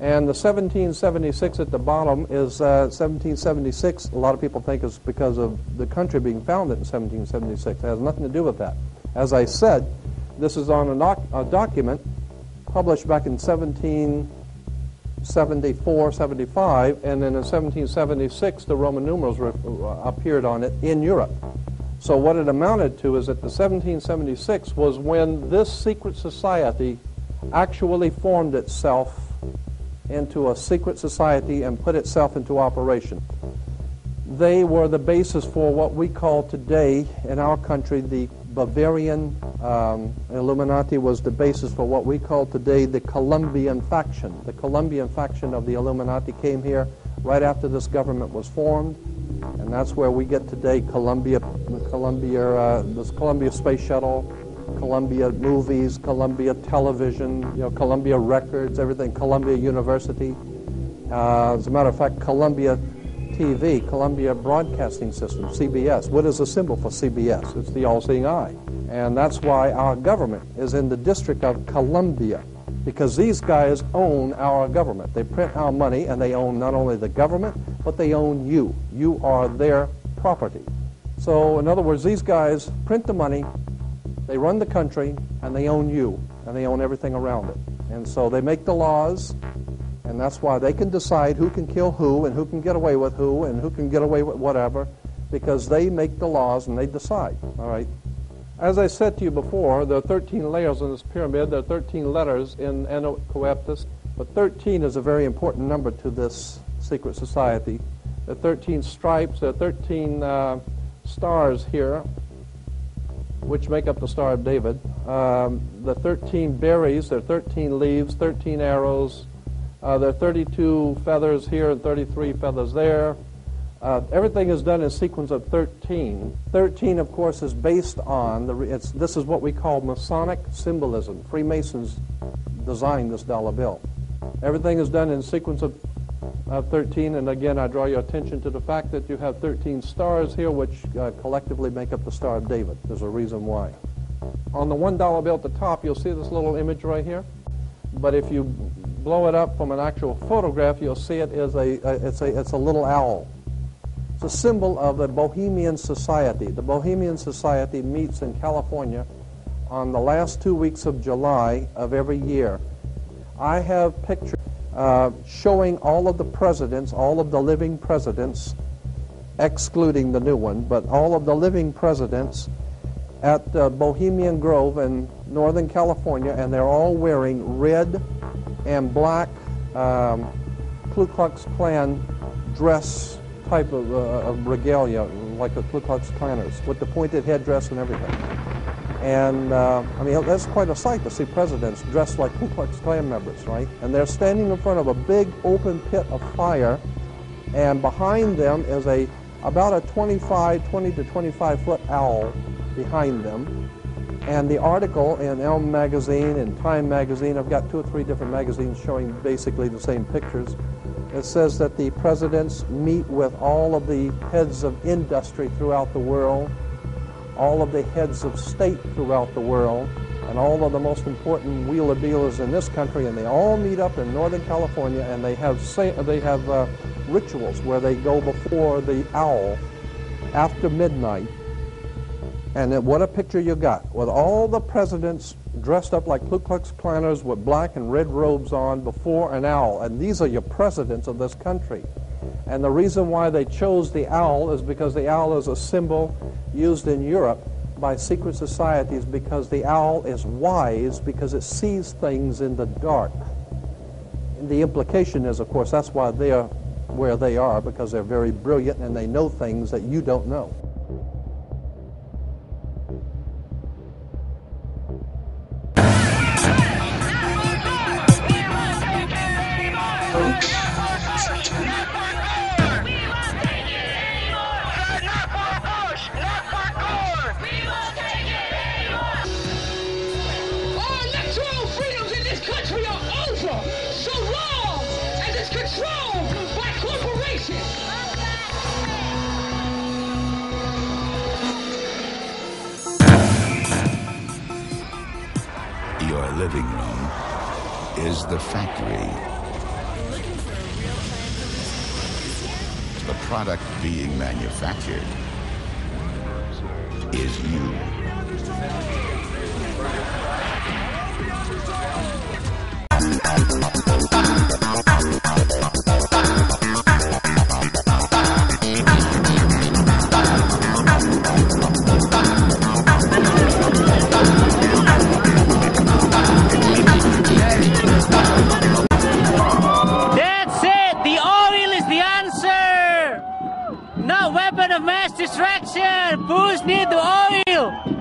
And the 1776 at the bottom is 1776. A lot of people think is because of the country being founded in 1776. It has nothing to do with that. As I said, this is on a document published back in 1774, 75, and then in 1776 the Roman numerals appeared on it in Europe. So what it amounted to is that the 1776 was when this secret society actually formed itself into a secret society and put itself into operation. They were the basis for what we call today in our country the Bavarian Illuminati. Was the basis for what we call today the Colombian faction. The Colombian faction of the Illuminati came here right after this government was formed, and that's where we get today this Columbia Space Shuttle, Columbia Movies, Columbia Television, Columbia Records, everything, Columbia University. As a matter of fact, Columbia TV, Columbia Broadcasting System, CBS. What is the symbol for CBS? It's the all-seeing eye. And that's why our government is in the District of Columbia, because these guys own our government. They print our money, and they own not only the government, but they own you. You are their property. So, in other words, these guys print the money, they run the country, and they own you, and they own everything around it. And so they make the laws, and that's why they can decide who can kill who, and who can get away with who, and who can get away with whatever, because they make the laws and they decide, all right? As I said to you before, there are 13 layers in this pyramid. There are 13 letters in Enocoeptus, but 13 is a very important number to this secret society. There are 13 stripes, there are 13 stars here, which make up the Star of David. The 13 berries, there are 13 leaves, 13 arrows. There are 32 feathers here and 33 feathers there. Everything is done in a sequence of 13. 13, of course, is based on, this is what we call Masonic symbolism. Freemasons designed this dollar bill. Everything is done in a sequence of 13, and again, I draw your attention to the fact that you have 13 stars here, which collectively make up the Star of David. There's a reason why. On the $1 bill at the top, you'll see this little image right here. But if you blow it up from an actual photograph, you'll see it is it's a little owl. It's a symbol of the Bohemian Society. The Bohemian Society meets in California on the last 2 weeks of July of every year. I have pictures showing all of the presidents, all of the living presidents, excluding the new one, but all of the living presidents at Bohemian Grove in Northern California, and they're all wearing red and black Ku Klux Klan dress type of regalia, like the Ku Klux Klanners, with the pointed headdress and everything. And, I mean, that's quite a sight to see presidents dressed like Ku Klux Klan members, right? And they're standing in front of a big open pit of fire, and behind them is about a 20 to 25-foot owl behind them. And the article in Elm magazine and Time magazine, I've got 2 or 3 different magazines showing basically the same pictures. It says that the presidents meet with all of the heads of industry throughout the world, all of the heads of state throughout the world, and all of the most important wheeler dealers in this country, and they all meet up in Northern California, and they have rituals where they go before the owl after midnight. And then what a picture you got, with all the presidents dressed up like Ku Klux Klanners with black and red robes on before an owl. And these are your presidents of this country. And the reason why they chose the owl is because the owl is a symbol used in Europe by secret societies, because the owl is wise, because it sees things in the dark. And the implication is, of course, that's why they are where they are, because they're very brilliant and they know things that you don't know. Your living room is the factory product being manufactured is you. No weapon of mass destruction! Fools need the oil!